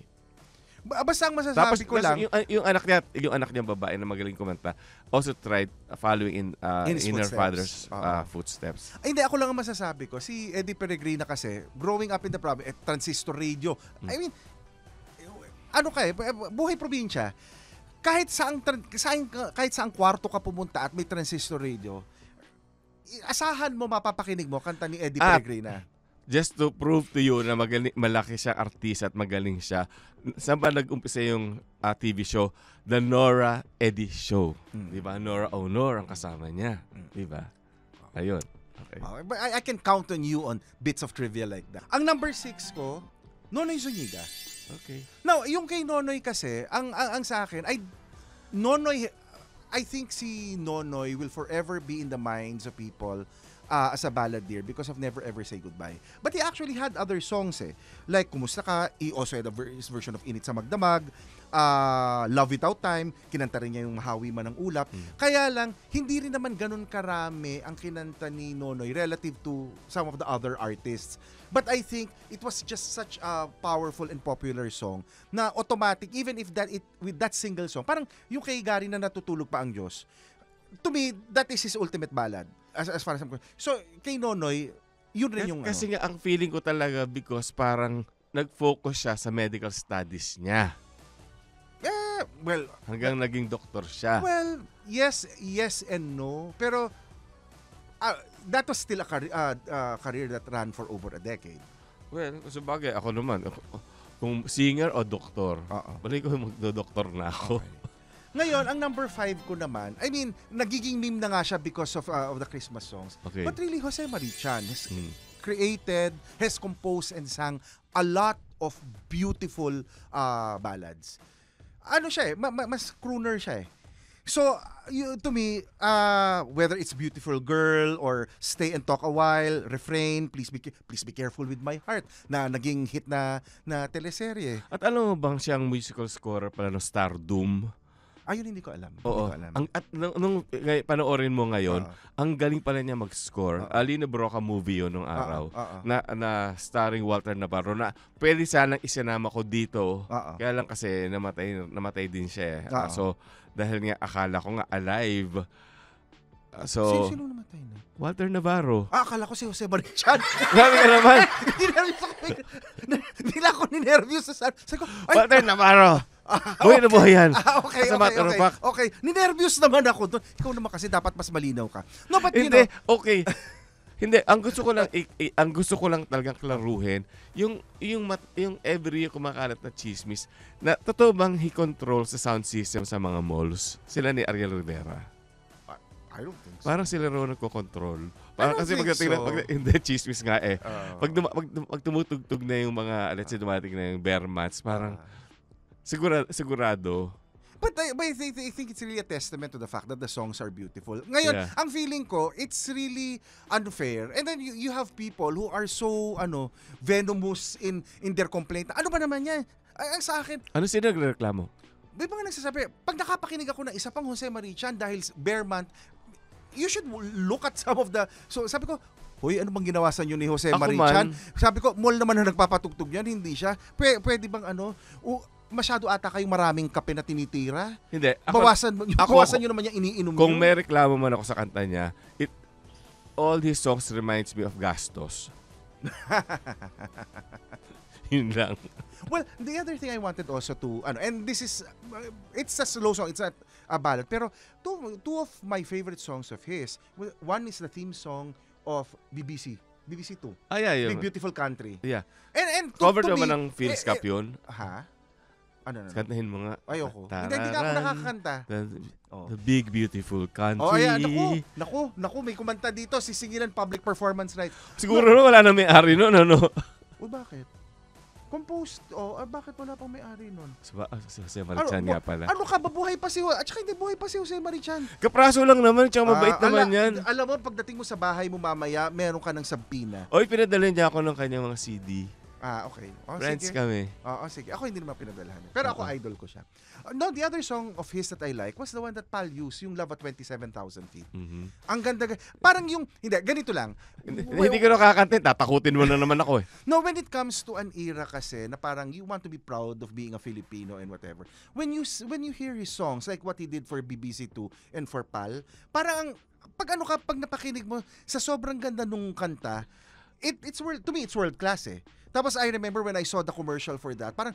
basta ang masasabi ko lang, yung anak niya babae na magaling kumanta also tried following in her father's footsteps. Ay, hindi, ako lang ang masasabi ko. Si Eddie Peregrina kasi, growing up in the province, transistor radio. I mean, buhay probinsya. Kahit saang kwarto ka pumunta at may transistor radio, asahan mo, mapapakinig mo kanta ni Eddie Peregrina. Just to prove to you na malaki siyang artista at magaling siya, saan ba nag-umpisa yung TV show? The Nora Eddie Show. Diba? Nora Honor ang kasama niya. Diba? Ayun. Okay. I can count on you on bits of trivia like that. Ang number 6 ko, Nonoy Zuniga. Okay. Now, yung kay Nonoy kasi, ang sa akin, I think si Nonoy will forever be in the minds of people as a balladeer because of Never Ever Say Goodbye. But he actually had other songs like Kumusta Ka, he also had his version of Init sa Magdamag, Love Without Time, kinanta rin niya yung Mahawi Man ng Ulap. Kaya lang, hindi rin naman ganun karami ang kinanta ni Nonoy relative to some of the other artists. But I think it was just such a powerful and popular song na automatic, even if with that single song, parang yung kay Gary na Natutulog Pa Ang Diyos, to me, that is his ultimate ballad. As far as I'm concerned. So, kay Nonoy, yun rin yung Kasi nga, ang feeling ko talaga because parang nag-focus siya sa medical studies niya. Well, hanggang naging doktor siya. Well, yes and no. Pero, that was still a career that ran for over a decade. Well, sabagay, ako naman. Kung singer o doktor, balik ko magdo-doktor na ako. Okay. Ngayon, ang number 5 ko naman, I mean, nagiging meme na nga siya because of the Christmas songs. Okay. But really, Jose Marichan has created, has composed and sang a lot of beautiful ballads. Ano siya mas crooner siya So, to me, whether it's Beautiful Girl or Stay and Talk a While, Refrain, Please Be Careful with My Heart, na naging hit na teleserye. At alam mo bang siyang musical scorer pala ng Stardom? Ayun, hindi ko alam. Oo. Nung panoorin mo ngayon, ang galing pala niya mag-score. Alina Broca movie yun nung araw. Na starring Walter Navarro na pwede sanang isinama ko dito. Kaya lang kasi namatay din siya. So, dahil nga akala ko nga alive. So, sino namatay na? Walter Navarro. Akala ko si Jose Marichan. Grabe ka naman. Hindi lang ako ninervyos. Walter Navarro. Buhay na buhay yan. Okay. Ninervyos naman ako doon. Ikaw naman kasi dapat mas malinaw ka. No, but hindi, okay. Hindi, ang gusto ko lang talagang klaruhin, yung every year kumakalat na chismis, na totoo bang he controls sa sound system sa mga malls? Sila ni Ariel Rivera. I don't think so. Parang sila raw nagko-control. Parang kasi hindi, chismis nga eh. Pag tumutugtog na yung mga, let's say dumating na yung bear mats, parang sigurado. But I think it's really a testament to the fact that the songs are beautiful. Ngayon, ang feeling ko, it's really unfair. And then you have people who are so venomous in their complaint. Ano ba naman yan? Ang sa akin... Ano sila nagreklamo? May mga nagsasabi, pag nakapakinig ako ng isa pang Jose Marichan dahil Bear Month, you should look at some of the... So sabi ko, hoy, ano bang ginawa sa inyo ni Jose Marichan? Sabi ko, mall naman na nagpapatugtog yan, hindi siya. Pwede bang masyado ata kayong maraming kape na tinitira? Hindi. Bawasan nyo naman yung iniinom nyo. Kung may reklamo man ako sa kanta niya, all his songs reminds me of Gastos. Yun lang. Well, the other thing I wanted also to, and this is, it's a slow song, it's not a ballad, pero two of my favorite songs of his, one is the theme song of BBC 2. Big Beautiful Country. Yeah. And cover naman ng Phil's Cup yun. Ha? Ano? Kantahin mo nga. Ayoko. Hindi ka ako nakakanta. The Big Beautiful Country. Oh, ayan. Naku, may kumanta dito, sisingilan public performance right. Siguro wala na may-ari nun, ano? O bakit? Composed. Bakit wala pang may-ari nun? Si Jose Marichan nga pala. Ano ka ba? Buhay pa si Jose? At saka hindi buhay pa si Jose Marichan. Kapraso lang naman, tsaka mabait naman yan. Alam mo, pagdating mo sa bahay mo mamaya, meron ka ng sampina. Oy, pinadala niya ako ng kanyang mga CD. Okay. Friends sige. kami. Sige. Ako hindi naman pinadalahan. Pero ako idol ko siya. No, the other song of his that I like was the one that Pal used, yung Love at 27,000 Feet. Mm-hmm. Ang ganda. Parang yung, ganito lang. Hindi ko nakakanta, tatakutin mo na naman ako eh. No, when it comes to an era kasi na parang you want to be proud of being a Filipino and whatever. When you hear his songs, like what he did for BBC 2 and for Pal, parang pag napakinig mo sa sobrang ganda nung kanta, to me it's world class eh. Tapos I remember when I saw the commercial for that, parang,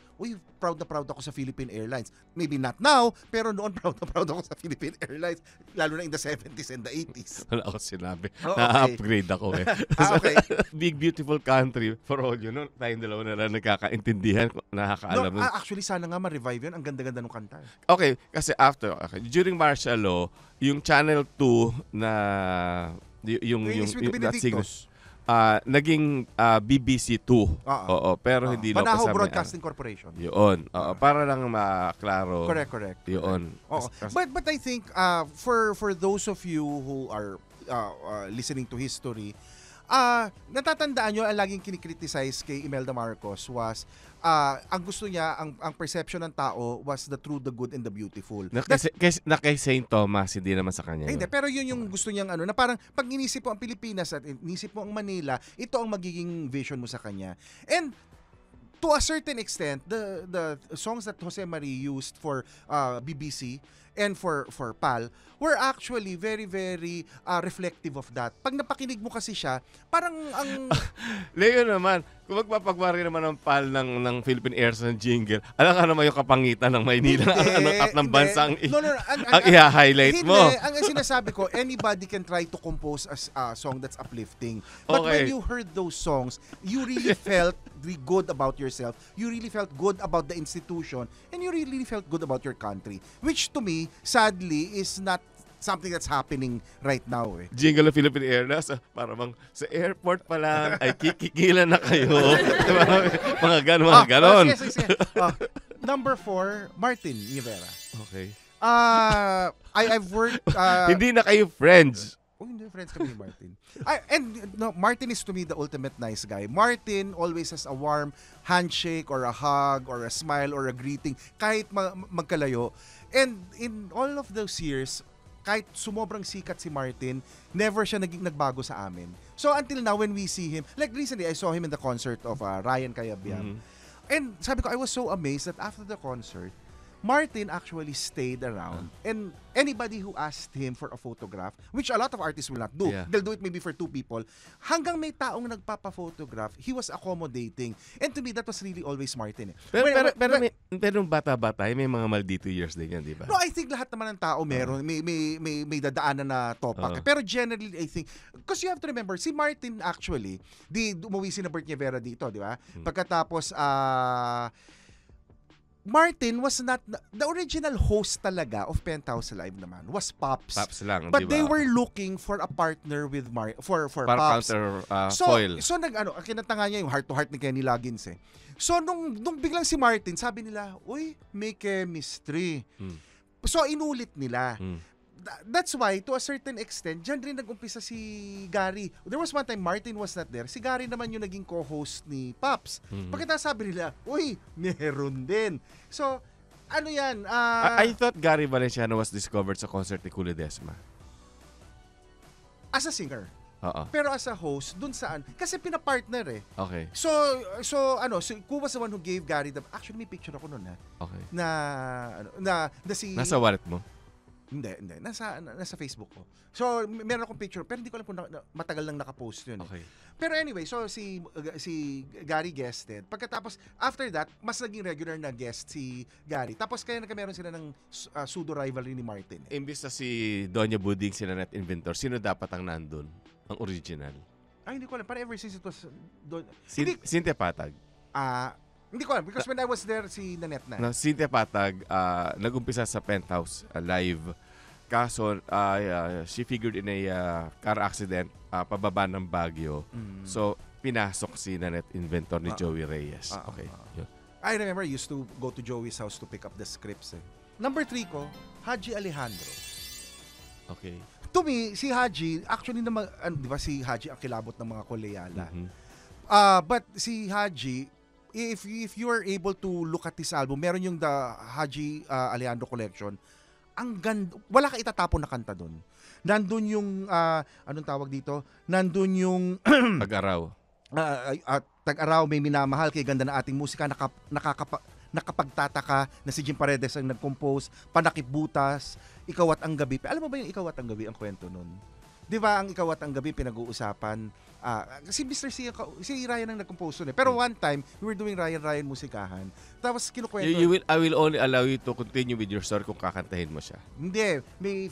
proud na proud ako sa Philippine Airlines. Maybe not now, pero noon proud na proud ako sa Philippine Airlines, lalo na in the 70s and the 80s. Wala ako sinabi. Na-upgrade ako eh. Okay. Big Beautiful Country, for all you know, tayong dalawa na lang nagkakaintindihan, nakakaalam. No, actually, sana nga ma-revive yun. Ang ganda-ganda ng kanta. Okay, kasi during martial law, yung Channel 2 na, yung Benedictos. Naging BBC 2. Oo, pero hindi lang Banahaw Broadcasting Corporation. Yun. Para lang maklaro. Correct. Yun. But I think for those of you who are listening to history, natatandaan nyo, ang laging kinikriticize kay Imelda Marcos was ang gusto niya, ang perception ng tao was the true, the good, and the beautiful. Na kay St. Thomas, hindi naman sa kanya. Hindi, pero yun yung gusto niyang na parang pag inisip mo ang Pilipinas at inisip mo ang Manila, ito ang magiging vision mo sa kanya. And to a certain extent, the songs that Jose Marie used for BBC and for Pal were actually very, very reflective of that. Pag napakinig mo kasi siya, parang ang... Leo naman, kung magpapagwari naman ng Pal ng Philippine Airlines ng jingle, alam ka naman yung kapangitan ng Maynila at ng bansang ang i-highlight mo. Ang sinasabi ko, anybody can try to compose a song that's uplifting. But when you heard those songs, you really felt good about yourself, you really felt good about the institution, and you really felt good about your country. Which to me, sadly, is not something that's happening right now eh. Jingle ng Philippine Airlines, para bang sa airport pa lang ay kikikilan na kayo. mga ganon. Sige. Number 4, Martin Rivera. Okay. I've worked... Hindi na kayo friends. Hindi friends kami ni Martin. Martin is to me the ultimate nice guy. Martin always has a warm handshake or a hug or a smile or a greeting kahit magkalayo. And in all of those years, kahit sumobrang sikat si Martin, never siya nagbago sa amin. So until now when we see him, like recently I saw him in the concert of Ryan Cayabyab. And sabi ko, I was so amazed that after the concert, Martin actually stayed around, and anybody who asked him for a photograph, which a lot of artists will not do, they'll do it maybe for 2 people, hanggang may taong nagpapa-photograph, he was accommodating. And to me, that was really always Martin. Pero bata-bata, may mga maldito years din yan, di ba? No, I think lahat naman ng tao meron, may dadaanan na topak. Pero generally, I think, because you have to remember, si Martin actually, umuwi si na Bert Nievera dito, di ba? Pagkatapos, Martin was not the original host talaga of Penthouse Live naman was Pops. Pops lang, but diba? They were looking for a partner with for para Pops. Counter foil. So kinatanga niya yung Heart to Heart ni Kenny Loggins eh. So nung biglang si Martin, sabi nila, "Uy, may chemistry." So inulit nila. That's why, to a certain extent, dyan rin nag-umpisa si Gary. There was one time Martin was not there. Si Gary naman yung naging co-host ni Pops. Pagkatapos sabi nila, uy, meron din. So, ano yan? I thought Gary Valenciano was discovered sa concert ni Cool Ledesma. As a singer. Oo. Pero as a host, dun saan? Kasi pinapartner eh. Okay. So who was the one who gave Gary the... Actually, may picture ako nun Okay. Na si... Nasa wallet mo? Hindi. Nasa Facebook ko. So, meron akong picture, pero hindi ko alam kung matagal lang nakapost yun. Okay. Pero anyway, so si Gary guested. Pagkatapos, after that, mas naging regular na guest si Gary. Tapos kaya nagkameron sila ng pseudo rivalry ni Martin. Imbis na si Donya Buding, sila Net Inventor, sino dapat ang nandun? Ang original? Hindi ko alam. Parang ever since it was... Cynthia Patag? Hindi ko alam. Because when I was there, si Nanette na. Cynthia Patag, nag-umpisa sa Penthouse Live. Kaso, she figured in a car accident pababa ng Baguio. So, pinasok si Nanette Inventor ni Joey Reyes. Okay. Yun. I remember I used to go to Joey's house to pick up the scripts. Number 3 ko, Haji Alejandro. Okay. To me, si Haji, actually naman, di ba si Haji ang kilabot ng mga Koleyala. But si Haji, if you are able to look at this album, meron yung the Haji Alejandro Collection. Ang ganda, wala ka itatapon na kanta doon. Nandun yung anong tawag dito? Nandun yung Tag-araw. Tag-araw, may minamahal kay ganda na ating musika, nakapagtataka na si Jim Paredes ang nag-compose, Panakip Butas, Ikaw at ang Gabi. Alam mo ba yung Ikaw at ang Gabi ang kwento nun? 'Di ba ang Ikaw at ang Gabi pinag-uusapan? Si Mr. C, si Ryan ang nag-compose nun eh. Pero one time, we were doing Ryan musikahan. Tapos kinukwento. I will only allow you to continue with your story kung kakantahin mo siya. Hindi,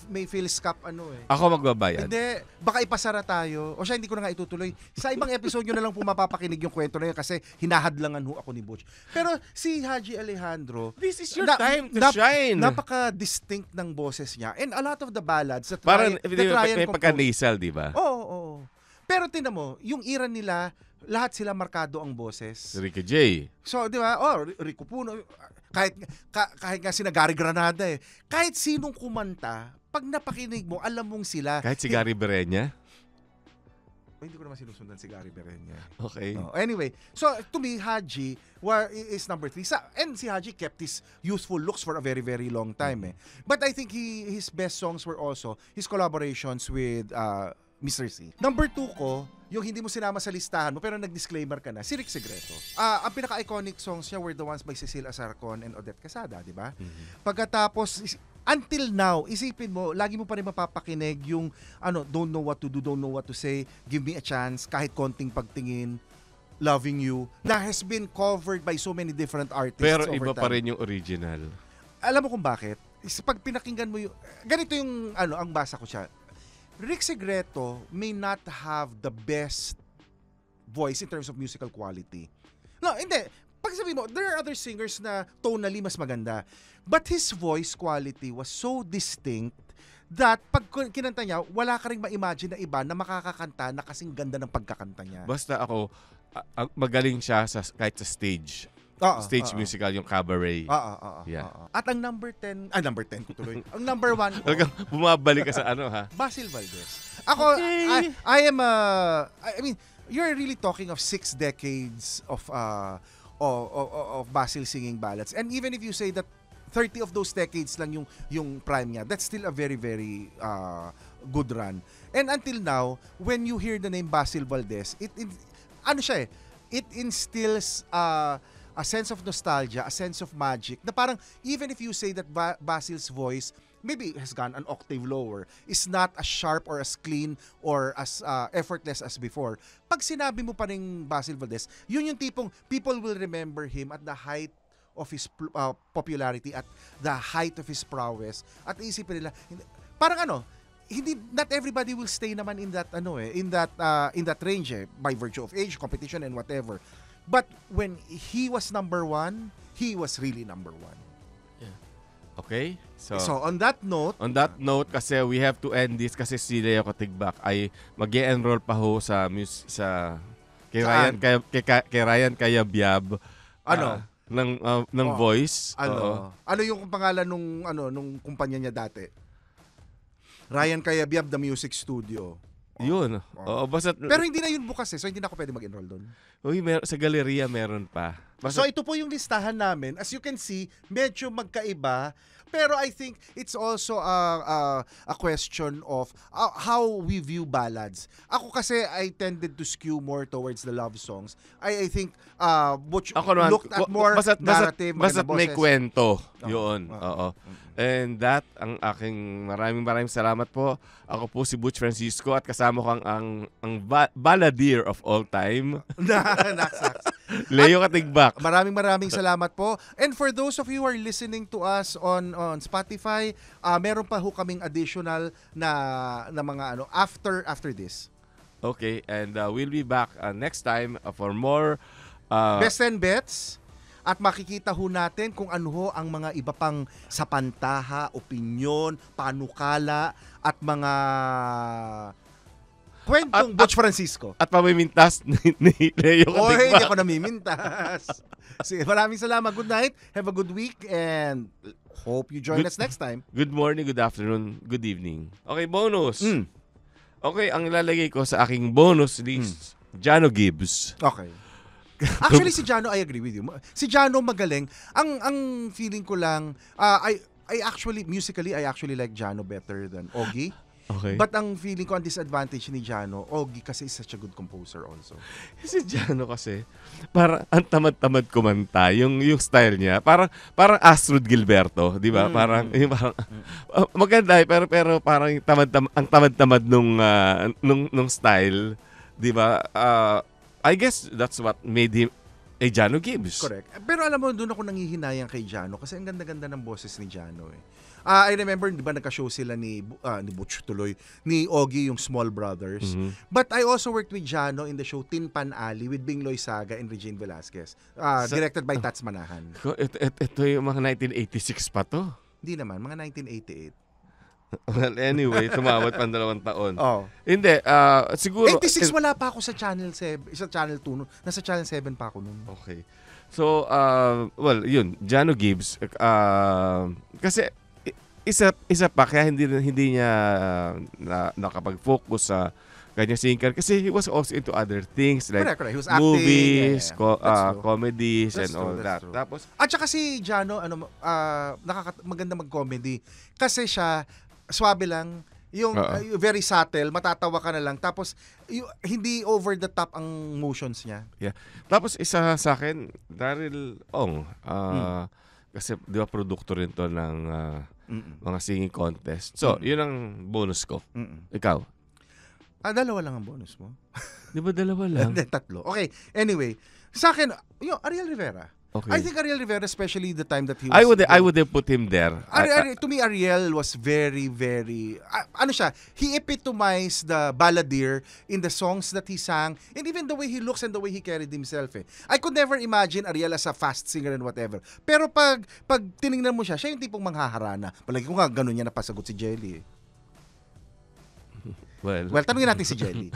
may Phil's Cup Ako magbabayad. Hindi, baka ipasara tayo. O siya, hindi ko na nga itutuloy. Sa ibang episode nyo na lang po mapapakinig yung kwento na yun kasi hinahadlangan ho ako ni Butch. Pero si Haji Alejandro, this is your time to shine. Napaka-distinct ng boses niya. And a lot of the ballads that parang Ryan may pagka-nasal, di ba? Oo. Pero tingnan mo, yung era nila, lahat sila markado ang boses. Ricky J. So, di ba? Rico Puno. Kahit nga sina Gary Granada eh. Kahit sinong kumanta, pag napakinig mo, alam mong sila. Kahit si Gary Berenya? Hindi ko naman sinusundan si Gary Berenya. Okay. No. Anyway, so to me, Haji is number 3. And si Haji kept his youthful looks for a very, very long time. But I think his best songs were also his collaborations with Mr. C. Number 2 ko, yung hindi mo sinama sa listahan mo pero nag-disclaimer ka na, si Rick Segreto. Ang pinaka-iconic songs niya were the ones by Cecile Azarcon and Odette Quesada, di ba? Pagkatapos, until now, isipin mo, lagi mo pa rin mapapakinig yung Don't Know What to Do, Don't Know What to Say, Give Me a Chance, kahit konting pagtingin, Loving You, na has been covered by so many different artists pero over time. Pero iba pa rin yung original. Alam mo kung bakit? Pag pinakinggan mo yung, ganito yung, ang basa ko siya, Rick Segreto may not have the best voice in terms of musical quality. No, hindi. Pag sabi mo, there are other singers na tonally mas maganda. But his voice quality was so distinct that pag kinanta niya, wala ka rin ma-imagine na iba na makakakanta na kasing ganda ng pagkakanta niya. Basta ako, magaling siya kahit sa stage. stage musical, yung Cabaret. Yeah. At ang number 10 ko tuloy. Ang number 1 ko. Talagang bumabalik ka sa Basil Valdez. Ako, okay. I mean, you're really talking of 6 decades of Basil singing ballads. And even if you say that 30 of those decades lang yung prime niya, that's still a very, very good run. And until now, when you hear the name Basil Valdez, it instills a sense of nostalgia, a sense of magic, na parang even if you say that Basil's voice maybe has gone an octave lower, is not as sharp or as clean or as effortless as before. Pag sinabi mo pa rin Basil Valdez, yun yung tipong people will remember him at the height of his popularity, at the height of his prowess, at isipin nila, parang not everybody will stay naman in that in that range by virtue of age, competition, and whatever. But when he was number 1, he was really number 1. Okay? So on that note, kasi we have to end this kasi si Leo Katigbak ay mag-e-enroll pa ho sa kay Ryan Cayabyab ng Voice. Ano yung pangalan nung kumpanya niya dati? Ryan Cayabyab, The Music Studio. Yun. Pero hindi na yun bukas so hindi na ako pwede mag-enroll doon. Sa Galleria meron pa. So ito po yung listahan namin. As you can see, medyo magkaiba. Pero I think it's also a question of how we view ballads. Ako kasi I tended to skew more towards the love songs. I think Butch looked at more narrative. Basta't may kwento. Yun. Oo. And that, ang aking maraming salamat po. Ako po si Butch Francisco at kasama ko ang balladeer of all time. Leo Katigbak. Maraming salamat po. And for those of you who are listening to us on Spotify, meron pa ho kaming additional na mga after this. Okay, and we'll be back next time for more Best 10 Bets. At makikita ho natin kung ano ho ang mga iba pang sapantaha, opinyon, panukala, at mga kwentong Butch Francisco. At pamimintas ni Leo Katigbak. Hindi ako namimintas. Sige, maraming salamat. Good night. Have a good week. And hope you join us next time. Good morning, good afternoon, good evening. Okay, bonus. Okay, ang ilalagay ko sa aking bonus list, Jano Gibbs. Okay. Actually, si Jano, I agree with you. Si Jano magaling. Ang feeling ko lang, I actually, musically, I actually like Jano better than Ogie. Okay. But ang feeling ko, ang disadvantage ni Jano, Ogie kasi is such a good composer also. Si Jano kasi, parang ang tamad-tamad kumanta. Yung style niya, parang Astrid Gilberto, di ba? Parang maganda, pero parang ang tamad-tamad nung style, di ba? I guess that's what made him a Jano Gibbs. Correct. Pero alam mo, doon ako nangihinayang kay Jano kasi ang ganda-ganda ng boses ni Jano I remember, di ba, nagka-show sila ni Butch tuloy, ni Ogie, yung Small Brothers. Mm-hmm. But I also worked with Jano in the show Tin Pan Alley with Bingloy Saga and Regine Velasquez. Directed by Tats Manahan. Ito yung mga 1986 pa to? Hindi naman, mga 1988. Well, anyway, tumawad pa 2 taon. Hindi, siguro 86 wala pa ako sa Channel 7, sa Channel 2, nasa Channel 7 pa ako noon. Okay. So, well, yun, Jano Gibbs kasi isa pa kaya hindi niya nakapag-focus sa kanya singing kasi he was also into other things like correct. He was acting, movies, comedies, and all that. True. Tapos at saka si Jano maganda mag-comedy kasi siya swabe lang, yung very subtle, matatawa ka na lang, tapos hindi over the top ang motions niya. Yeah. Tapos isa sa akin, Daryl Ong, kasi di ba produkto rin to ng mga singing contest. So, yun ang bonus ko. Ikaw? 2 lang ang bonus mo. Di ba 2 lang? 3. Okay, anyway, sa akin, Ariel Rivera. Okay. I think Ariel Rivera, especially the time that he was... I would have put him there. To me, Ariel was very, very... he epitomized the balladeer in the songs that he sang and even the way he looks and the way he carried himself. I could never imagine Ariel as a fast singer and whatever. Pero pag tinignan mo siya yung tipong manghaharana. Palagi ko nga, ganun niya napasagot si Jelly. Well, tanungin natin si Jelly.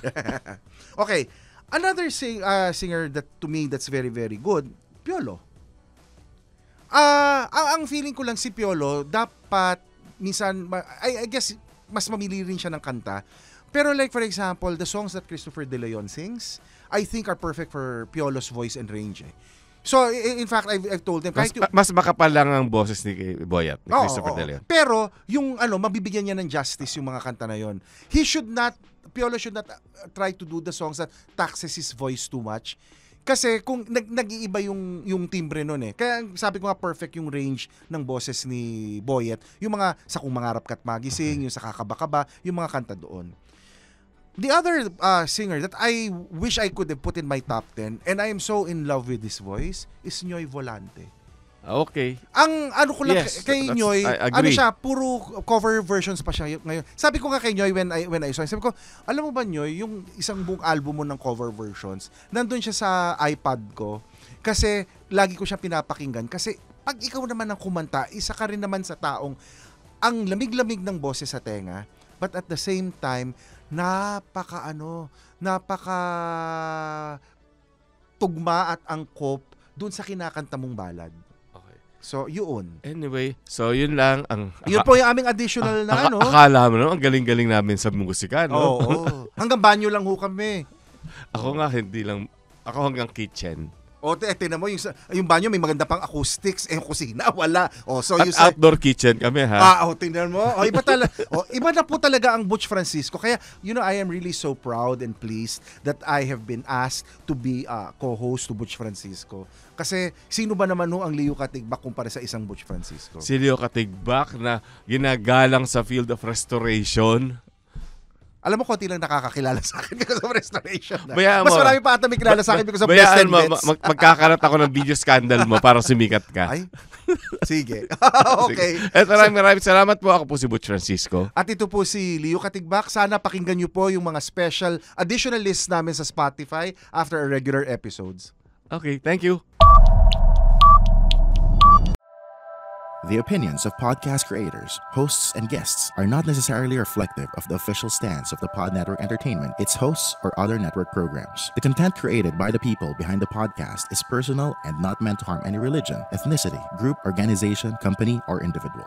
Okay. Another singer that to me that's very, very good, Piolo. Ang feeling ko lang si Piolo, dapat minsan, I guess, mas mamili rin siya ng kanta. Pero like for example, the songs that Christopher De Leon sings, I think are perfect for Piolo's voice and range. So, in fact, I've told them... Mas makapal lang ang boses ni Boyat, ni Christopher De Leon. Pero, yung mabibigyan niya ng justice yung mga kanta na yon. Piolo should not try to do the songs that taxes his voice too much. Kasi kung nag-iiba yung timbre nun Kaya sabi ko nga perfect yung range ng boses ni Boyet. Yung mga sa Kung Mangarap Ka't Magising, yung sa Kakaba-Kaba, yung mga kanta doon. The other singer that I wish I could have put in my top 10 and I am so in love with his voice is Ñoy Volante. Okay. Ang ko lang kay Ñoy, siya, puro cover versions pa siya ngayon. Sabi ko nga kay Ñoy when I saw, sabi ko, alam mo ba Ñoy, yung isang buong album mo ng cover versions, nandun siya sa iPad ko kasi lagi ko siya pinapakinggan kasi pag ikaw naman ang kumanta, isa ka rin naman sa taong ang lamig-lamig ng boses sa tenga, but at the same time, napaka tugma at angkop dun sa kinakanta mong ballad. Okay. So, yun. Anyway, so yun lang ang... Yun po yung aming additional na Akala mo ang galing-galing namin sa musika, no? Oo. Hanggang banyo lang ho kami. Ako nga, hindi lang. Ako hanggang kitchen. Tinan mo, yung banyo may maganda pang acoustics, yung kusina, wala. So at outdoor kitchen kami, ha? Tingnan mo. Iba na po talaga ang Butch Francisco. Kaya, I am really so proud and pleased that I have been asked to be co-host to Butch Francisco. Kasi, sino ba naman ang Leo Katigbak kumpara sa isang Butch Francisco? Si Leo Katigbak na ginagalang sa field of restoration. Alam mo, konti lang nakakakilala sa akin because of restoration. Mas marami pa ata may kilala sa akin because of best and bets. Magkakarat ako ng video scandal mo para sumikat ka. Ay? Sige. Okay. Eto, maraming salamat po. Ako po si Butch Francisco. At ito po si Leo Katigbak. Sana pakinggan nyo po yung mga special additional lists namin sa Spotify after our regular episodes. Okay, thank you. The opinions of podcast creators, hosts, and guests are not necessarily reflective of the official stance of the Pod Network Entertainment, its hosts, or other network programs. The content created by the people behind the podcast is personal and not meant to harm any religion, ethnicity, group, organization, company, or individual.